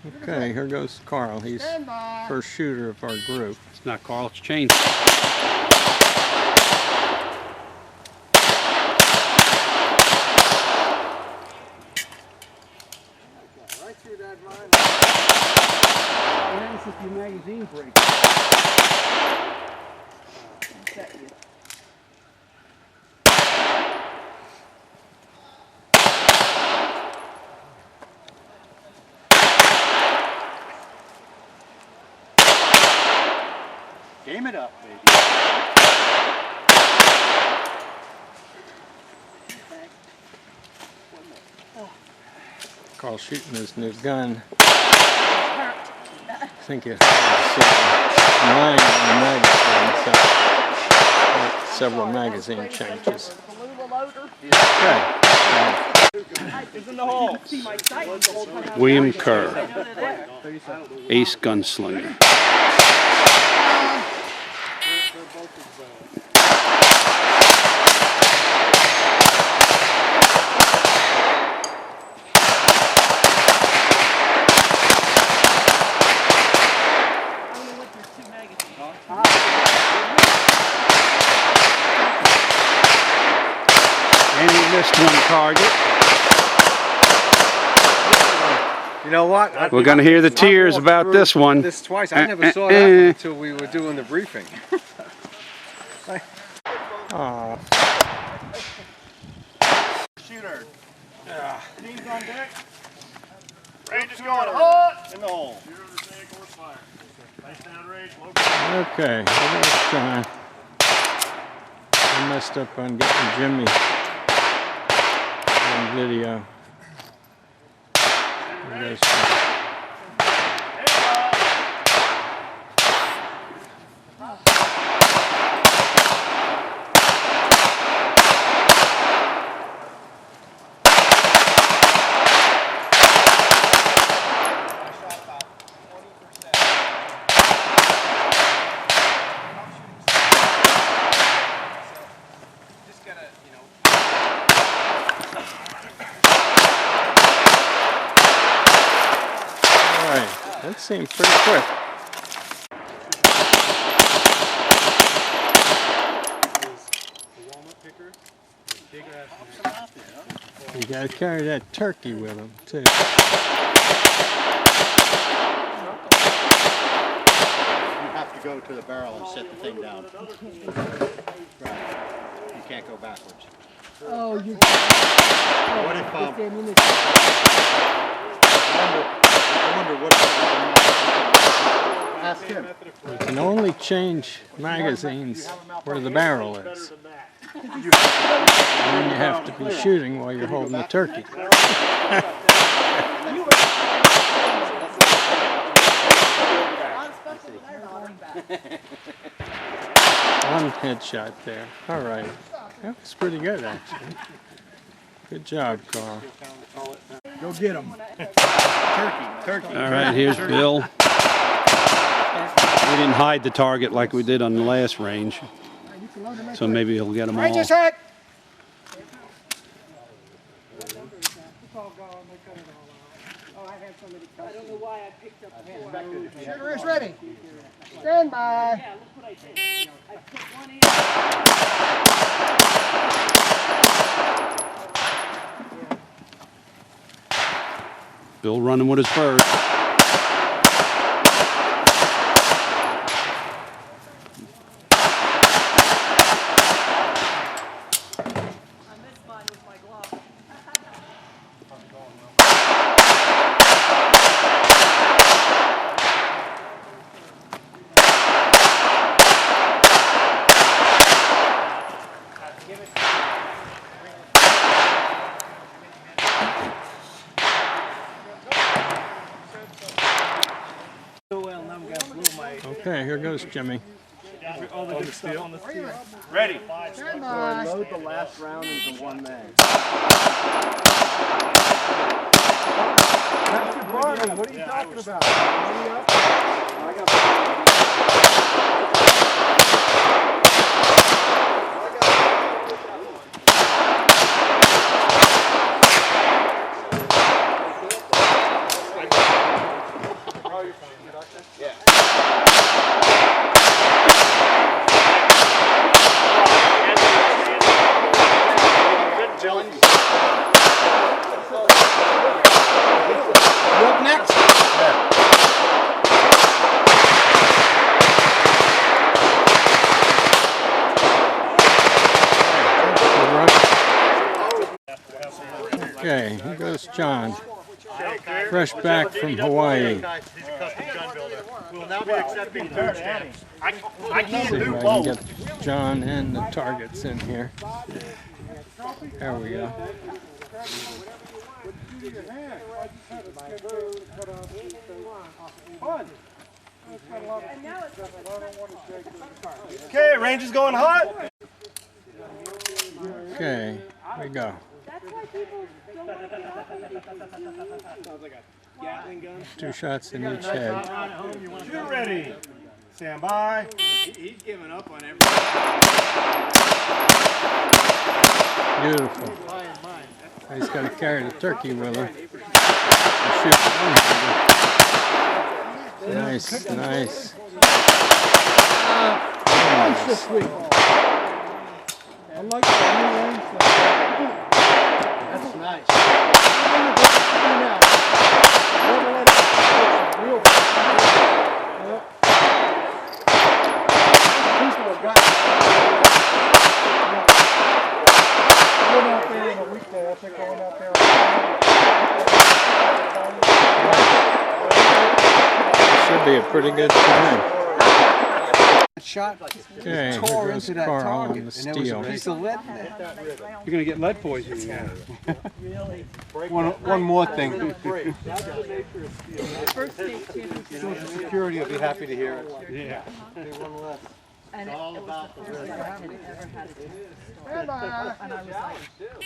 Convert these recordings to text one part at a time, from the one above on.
Okay, here goes Carl. He's first shooter of our group. It's not Carl, it's Chain. Right through that line. This is your magazine break. Game it up, baby. Carl shooting his new gun. I think it has 9 in the magazine, so several magazine changes. Okay. William Kerr, ace gunslinger. And he missed one target. You know what? We're going to hear the tears about this one. This twice. I never saw that one until we were doing the briefing. Aww. Shooter. Team's on deck. Range is going hot in the hole. Okay, here's John. I messed up on getting Jimmy on video. Here goes John. That seemed pretty quick. You gotta carry that turkey with him too. You have to go to the barrel and set the thing down. Right. You can't go backwards. Oh, you. What if I wonder what. Ask him. You can only change magazines where the barrel is. And then you have to be shooting while you're holding the turkey. One headshot there. All right. That was pretty good, actually. Good job, Carl. Go get him. Turkey. All right, here's Bill. We didn't hide the target like we did on the last range, so maybe he'll get them all. Range set. I don't know why I picked up the hand. Shooter is ready. Stand by. Yeah, look what I did. I put one in. Bill running with his bird. Okay, here goes Jimmy. On the steel. Ready. Stand by. Load the last round into one mag. Master Barnum, what are you talking about? I got Okay, here goes John. Fresh back from Hawaii. He's a custom gun builder. We'll now be accepting food stamps. I can't See if do I can both. get John and the targets in here. There we go. Okay, range is going hot. Okay, here we go. That's why people don't want to go. 2 shots in each head. Shoot ready. Stand by. He's giving up on everything. Beautiful. He's got to carry the turkey with him. Shoot one. Nice, nice. This week. I like the new range. That's nice. Should be a pretty good time. Shot Okay, here tore goes into that Carl target, on the and there was a steel. piece of lead in there. You're going to get lead poisoning now. One more thing. First state championship. Social Security will be happy to hear it. Yeah. And it was about the first time I had ever had a pistol. And I was like,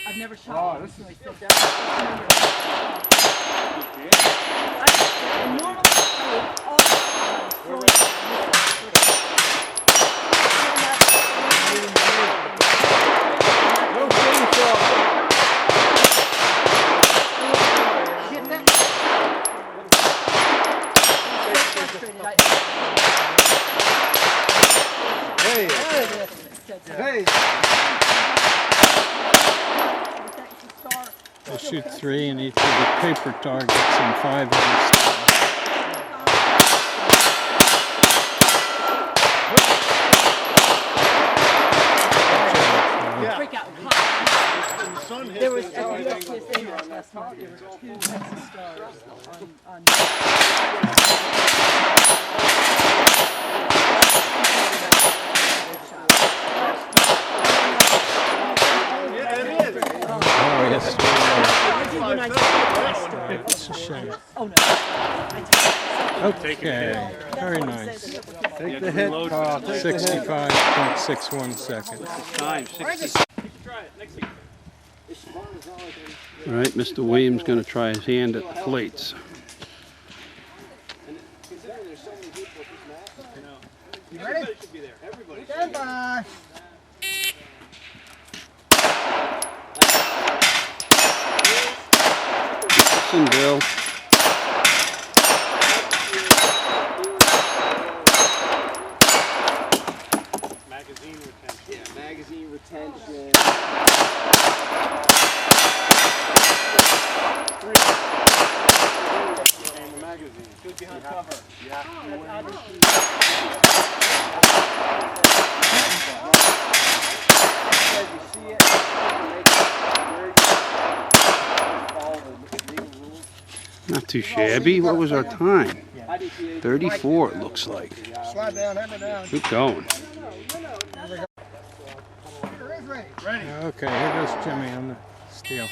I've never shot one. So I said, that's normally all Hey. They shoot 3 in each of the paper targets and 5 in the steel. freak out. There was at the USPSA match last month. There were 2 Texas stars on Oh, yes. It's a shame. Oh no. Okay, very nice. Take the hit, Carl. 65.61 seconds. Time, 60. All right, Mr. Williams going to try his hand at the plates. You ready? Stand by. Listen, Bill. Magazine retention. Yeah, magazine retention. And the magazine. Should behind cover. Not too shabby. What was our time? 34, it looks like. Slide down, hammer down. Keep going. Okay, here goes Jimmy on the steel.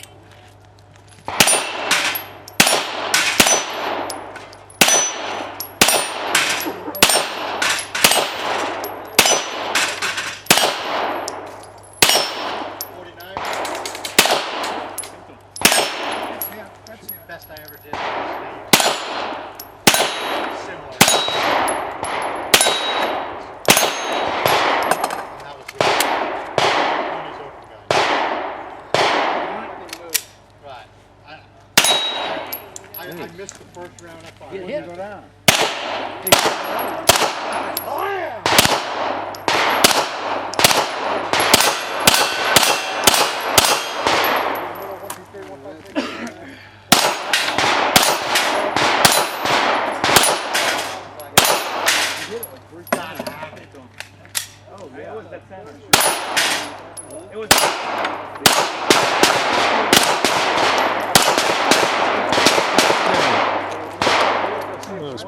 Best I ever did. Similar. That was good. Tony's open guy. Right. I missed the first round. I thought. Get hit. Go down.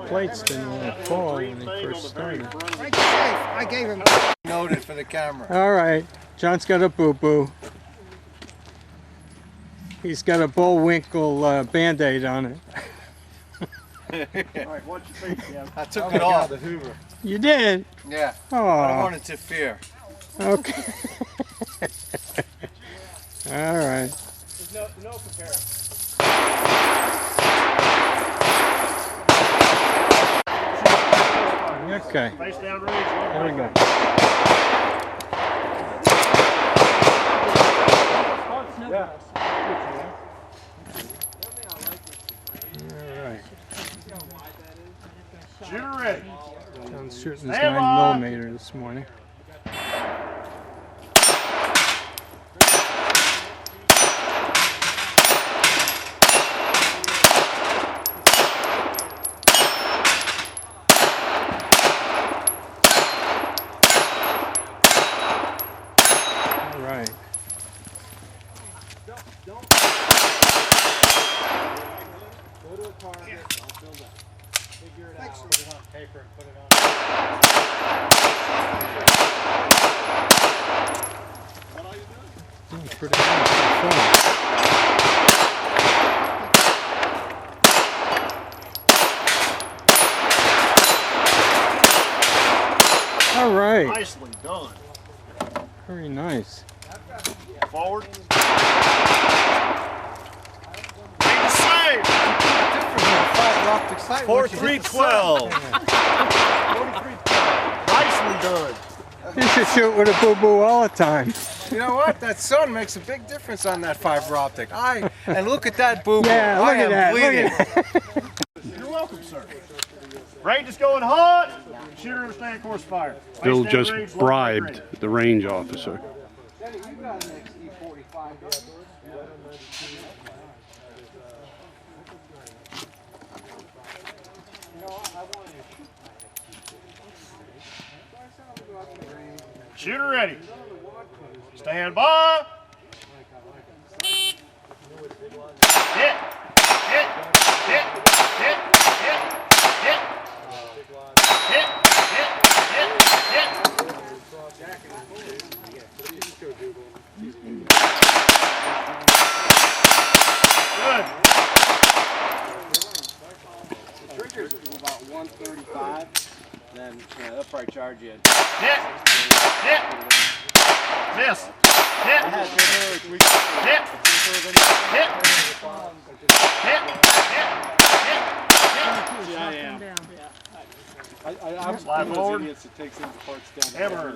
plates didn't want to fall when he first started. I gave him. Noted for the camera. All right, John's got a boo-boo. He's got a Bullwinkle Band-Aid on it. Alright, watch your face, Jim. I took it off. The Hoover. You did? Yeah. I don't Oh, want to interfere. okay. All right. There's no comparison. Okay. Face down range. There we go. All right. Shooter ready. John's shooting his Stand by. 9mm this morning. All right. Go to a target. I'll build up. Figure it out. Put it on paper and put it on. Doing pretty good so far. All right. Nicely done. Very nice. Forward. Save. 4312. Nicely done. You should shoot with a boo-boo all the time. You know what? That sun makes a big difference on that fiber optic. And look at that boo-boo. Yeah, look at that. Bleeding. Look at You're welcome, sir. Range is going hot. Shooter stand course fire. Face Bill down just range, low bribed range. the range officer. Shooter ready. Stand by. Hit. Hit. Hit. Hit. Hit. Hit. Hit. Hit. Hit. Good. Triggers about 135. Then they'll probably charge you. Hit. Hit. Miss. Hit. Hit. Hit. Hit. Hit. Hit. I'm Slide forward. It takes them parts down. Hammer.